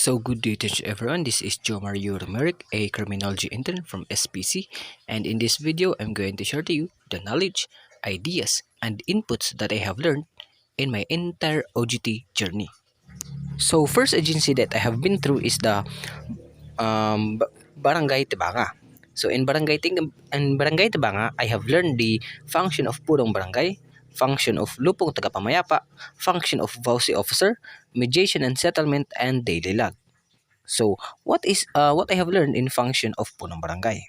So good day to everyone. This is Joe Mario Romeric, a criminology intern from SPC, and in this video, I'm going to share to you the knowledge, ideas, and inputs that I have learned in my entire OGT journey. So first agency that I have been through is the Barangay Tibanga. So in Barangay Tibanga, I have learned the function of Purong Barangay, function of Lupong Tagapamayapa, function of VAUSI officer, mediation and settlement, and daily log. So, what I have learned in function of Punong Barangay?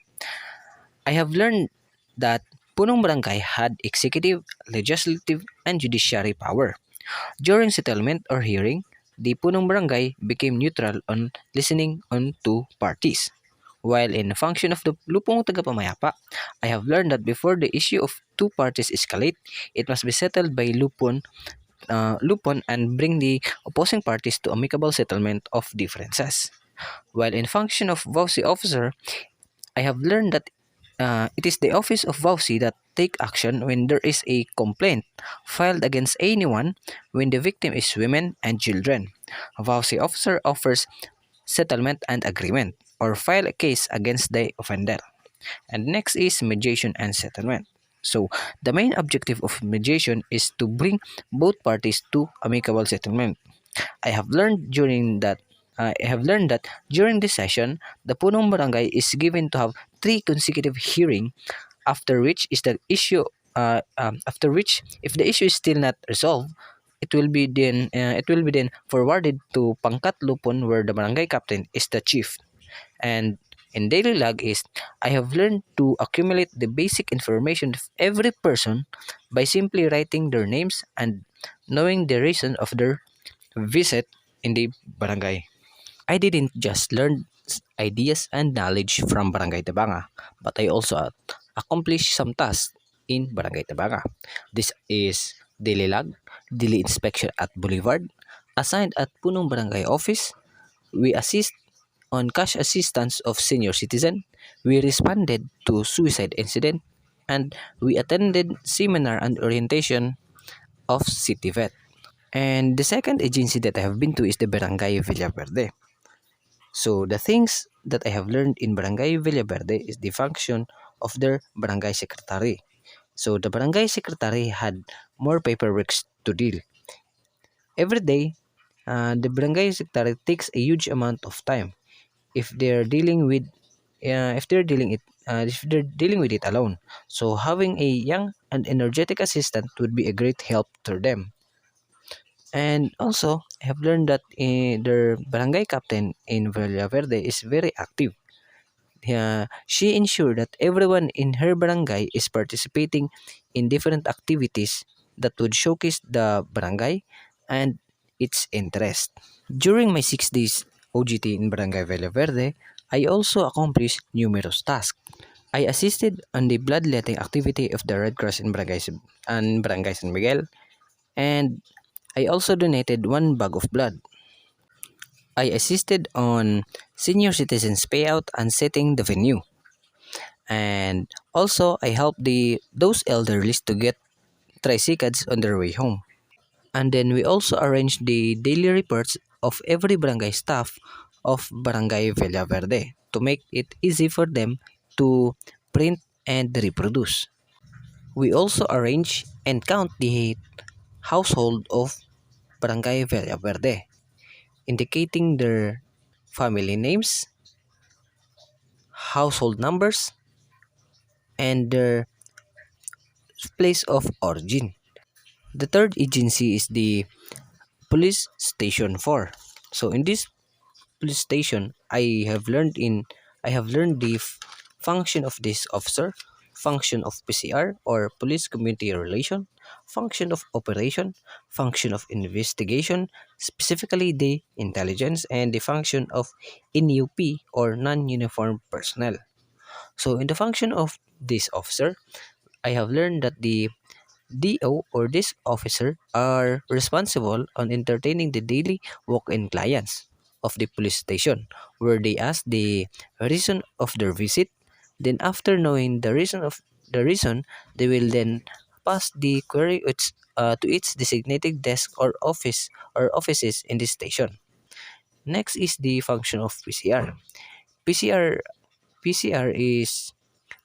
I have learned that Punong Barangay had executive, legislative, and judiciary power. During settlement or hearing, the Punong Barangay became neutral on listening on two parties. While in function of the Lupong Tagapamayapa, I have learned that before the issue of two parties escalate, it must be settled by Lupon and bring the opposing parties to amicable settlement of differences. While in function of VAUSI officer, I have learned that it is the office of VAUSI that take action when there is a complaint filed against anyone when the victim is women and children. A VAUSI officer offers settlement and agreement or file a case against the offender. And next is mediation and settlement. So, the main objective of mediation is to bring both parties to amicable settlement. I have learned during that I have learned that during this session, the Punong Barangay is given to have three consecutive hearing, after which if the issue is still not resolved, it will be then forwarded to Pangkat Lupon where the barangay captain is the chief. And in daily log is I have learned to accumulate the basic information of every person by simply writing their names and knowing the reason of their visit in the barangay. I didn't just learn ideas and knowledge from Barangay Tabanga, but I also accomplished some tasks in Barangay Tabanga. This is daily log, daily inspection at Boulevard, assigned at Punong Barangay Office. We assist on cash assistance of senior citizen. We responded to suicide incident, and we attended seminar and orientation of City Vet. And the second agency that I have been to is the Barangay Villaverde. So the things that I have learned in Barangay Villaverde is the function of their barangay secretary. So the barangay secretary had more paperwork to deal. Every day, the barangay secretary takes a huge amount of time if they're dealing with if they're dealing with it alone. So having a young and energetic assistant would be a great help to them. And also, I have learned that their barangay captain in Villaverde is very active. She ensured that everyone in her barangay is participating in different activities that would showcase the barangay and its interest. During my 6 days OGT in Barangay Villaverde, I also accomplished numerous tasks. I assisted on the bloodletting activity of the Red Cross in Barangay San Miguel, and I also donated one bag of blood. I assisted on senior citizens payout and setting the venue. And also I helped those elderly to get tricycles on their way home. And then we also arranged the daily reports of every barangay staff of Barangay Villaverde to make it easy for them to print and reproduce. We also arrange and count the household of Barangay Villaverde, indicating their family names, household numbers, and their place of origin. The third agency is the Police Station 4. So in this police station, I have learned the function of this officer, function of PCR or police community relation, function of operation, function of investigation, specifically the intelligence, and the function of NUP or non-uniform personnel. So in the function of this officer, I have learned that the DO or this officer are responsible on entertaining the daily walk-in clients of the police station where they ask the reason of their visit. Then after knowing the reason, they will then pass the query to its designated desk or offices in the station. Next is the function of PCR. PCR PCR is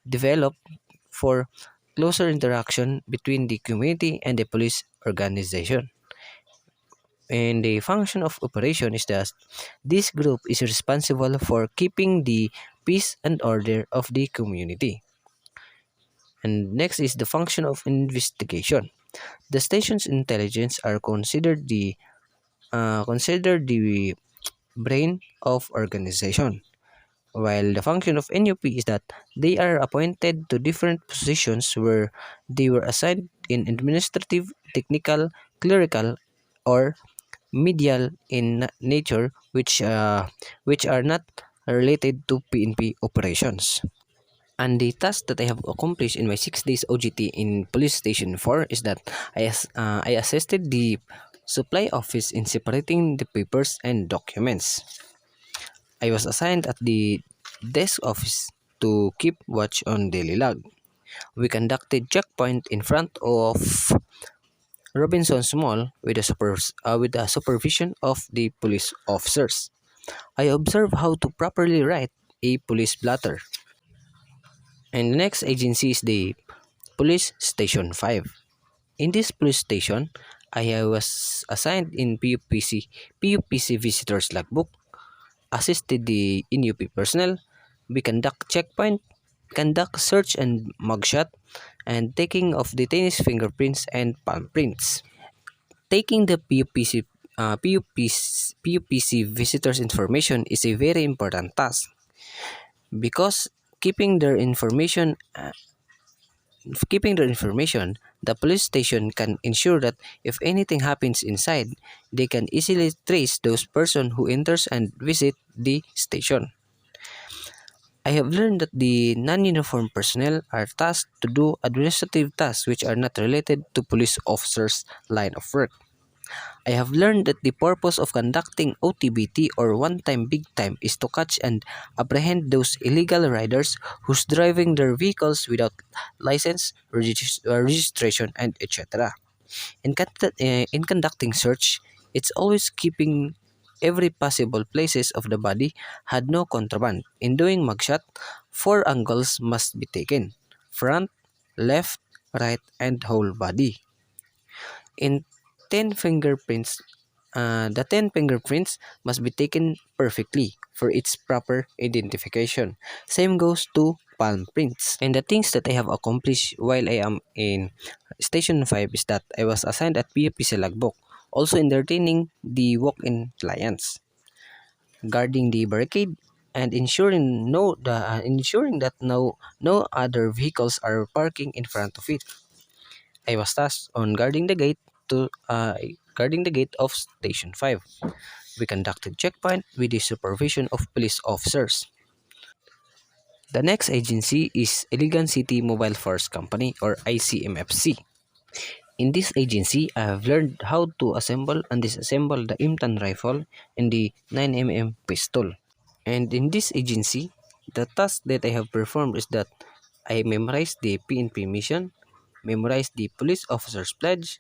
developed for closer interaction between the community and the police organization. And the function of operation is that this group is responsible for keeping the peace and order of the community. And next is the function of investigation. The station's intelligence are considered the brain of organization, while the function of NUP is that they are appointed to different positions where they were assigned in administrative, technical, clerical, or medial in nature, which are not related to PNP operations. And the task that I have accomplished in my 6 days OGT in Police Station 4 is that I assisted the supply office in separating the papers and documents. I was assigned at the desk office to keep watch on daily log. We conducted checkpoint in front of Robinson's Mall with the supervision of the police officers. I observed how to properly write a police blotter. And the next agency is the Police Station 5. In this police station, I was assigned in PUPC visitors logbook, assisted the NUP personnel. We conduct checkpoint, conduct search and mugshot, and taking of detainees' fingerprints and palm prints. Taking the PUPC visitors information is a very important task because keeping their information the police station can ensure that if anything happens inside, they can easily trace those person who enters and visit the station. I have learned that the non-uniformed personnel are tasked to do administrative tasks which are not related to police officers' line of work. I have learned that the purpose of conducting OTBT or one-time big time is to catch and apprehend those illegal riders who's driving their vehicles without license, registration, and etc. In conducting search, it's always keeping every possible places of the body had no contraband. In doing mugshot, four angles must be taken: front, left, right, and whole body. In 10 fingerprints, the 10 fingerprints must be taken perfectly for its proper identification. Same goes to palm prints. And the things that I have accomplished while I am in Station 5 is that I was assigned at PUPC logbook, also entertaining the walk-in clients, guarding the barricade, and ensuring that no other vehicles are parking in front of it. I was tasked on guarding the gate of Station 5. We conducted checkpoint with the supervision of police officers. The next agency is Iligan City Mobile Force Company or ICMFC. In this agency, I have learned how to assemble and disassemble the Imtan rifle and the 9mm pistol. And in this agency, the task that I have performed is that I memorized the PNP mission, memorized the police officer's pledge.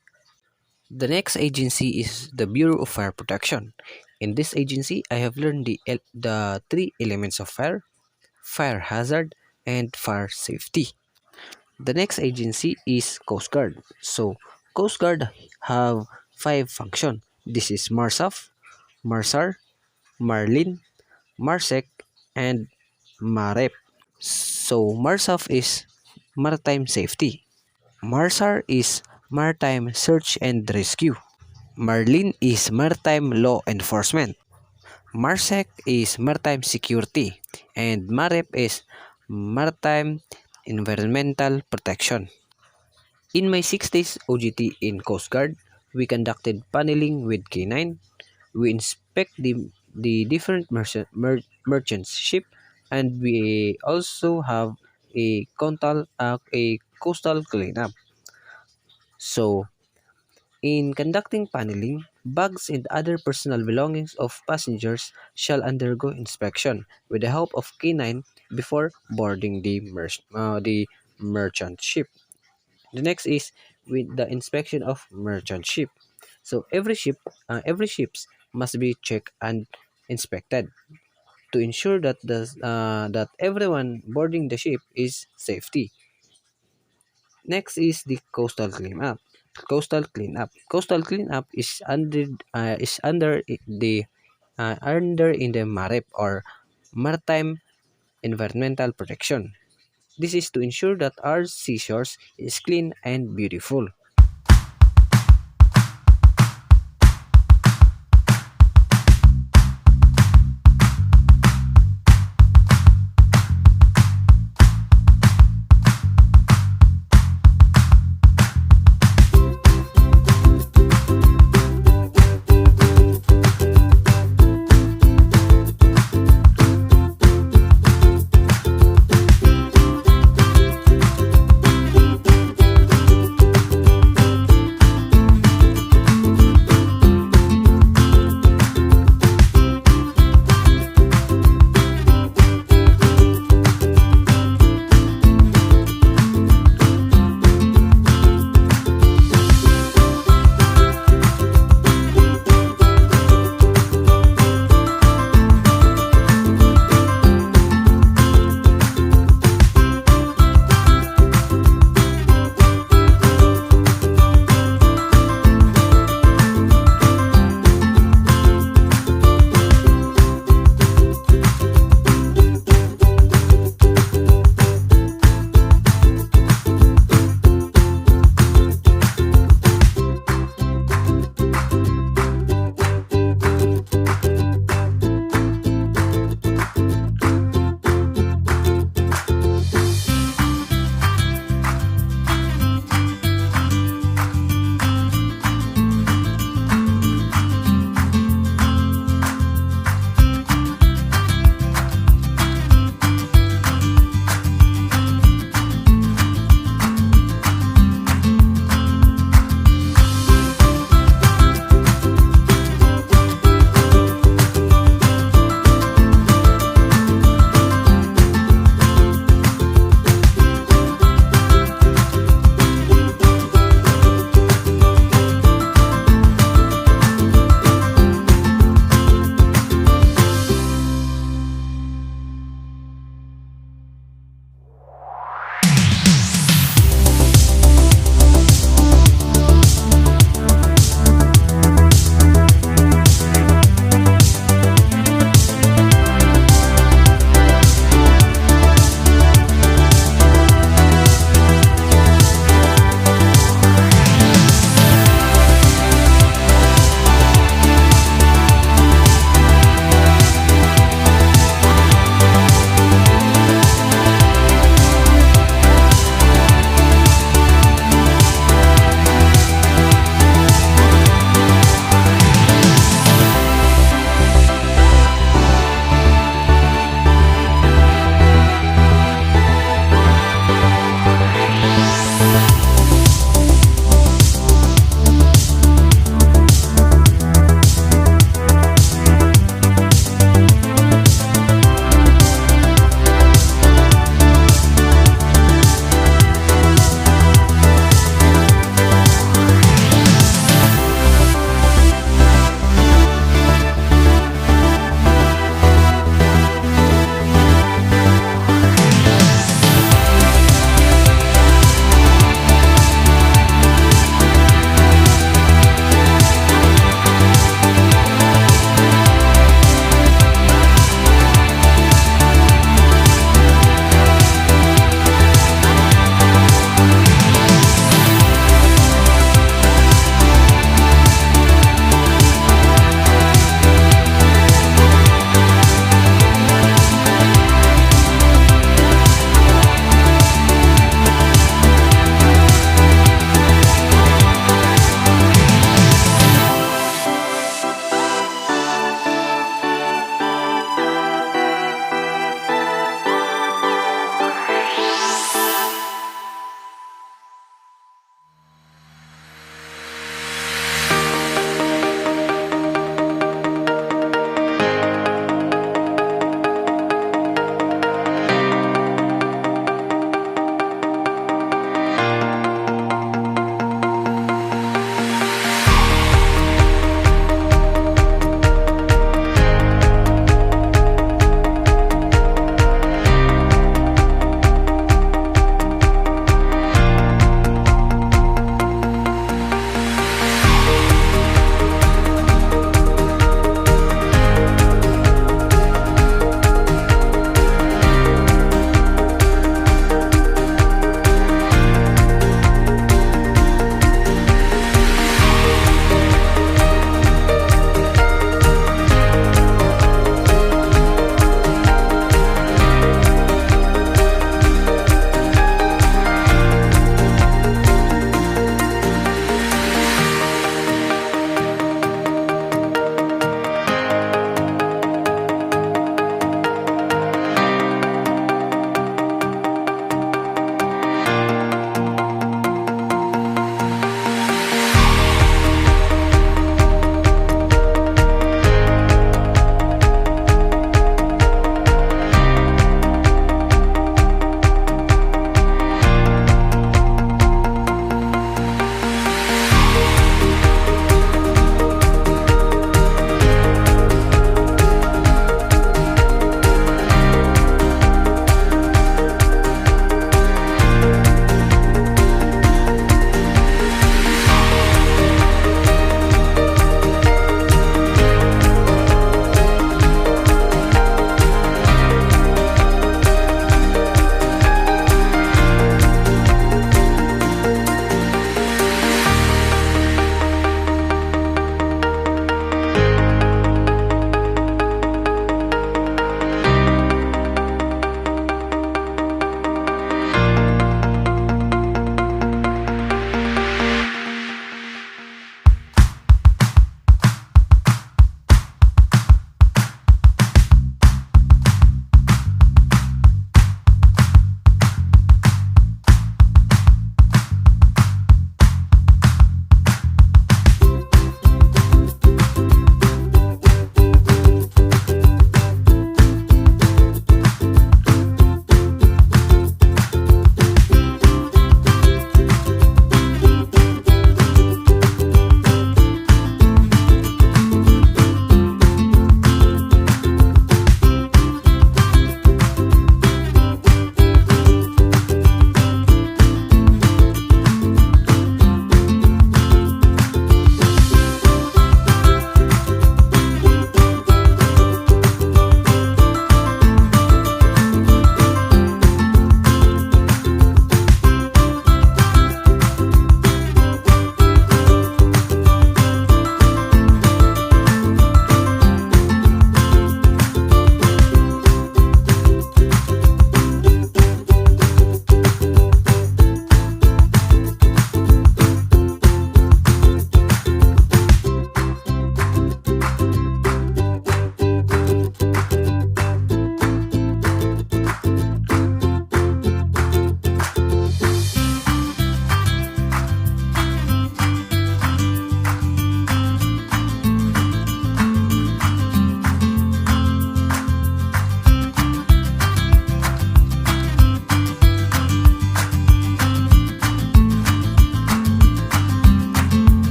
The next agency is the Bureau of Fire Protection. In this agency, I have learned the three elements of fire: fire hazard, and fire safety. The next agency is Coast Guard. So, Coast Guard have five function. This is MARSAF, MARSAR, MARLIN, MARSEC, and MAREP. So, MARSAF is maritime safety. MARSAR is maritime search and rescue. Marlin is maritime law enforcement. MARSEC is maritime security. And MAREP is maritime environmental protection. In my 6 days OGT in Coast Guard, we conducted paneling with K9. We inspect the different merchants ship, and we also have a coastal cleanup. So, in conducting paneling, bags and other personal belongings of passengers shall undergo inspection with the help of K9 before boarding the merchant ship. The next is with the inspection of merchant ship. So every ships must be checked and inspected to ensure that that everyone boarding the ship is safety. Next is the coastal cleanup. Coastal cleanup is under in the MAREP or Maritime Environmental Protection. This is to ensure that our seashores is clean and beautiful.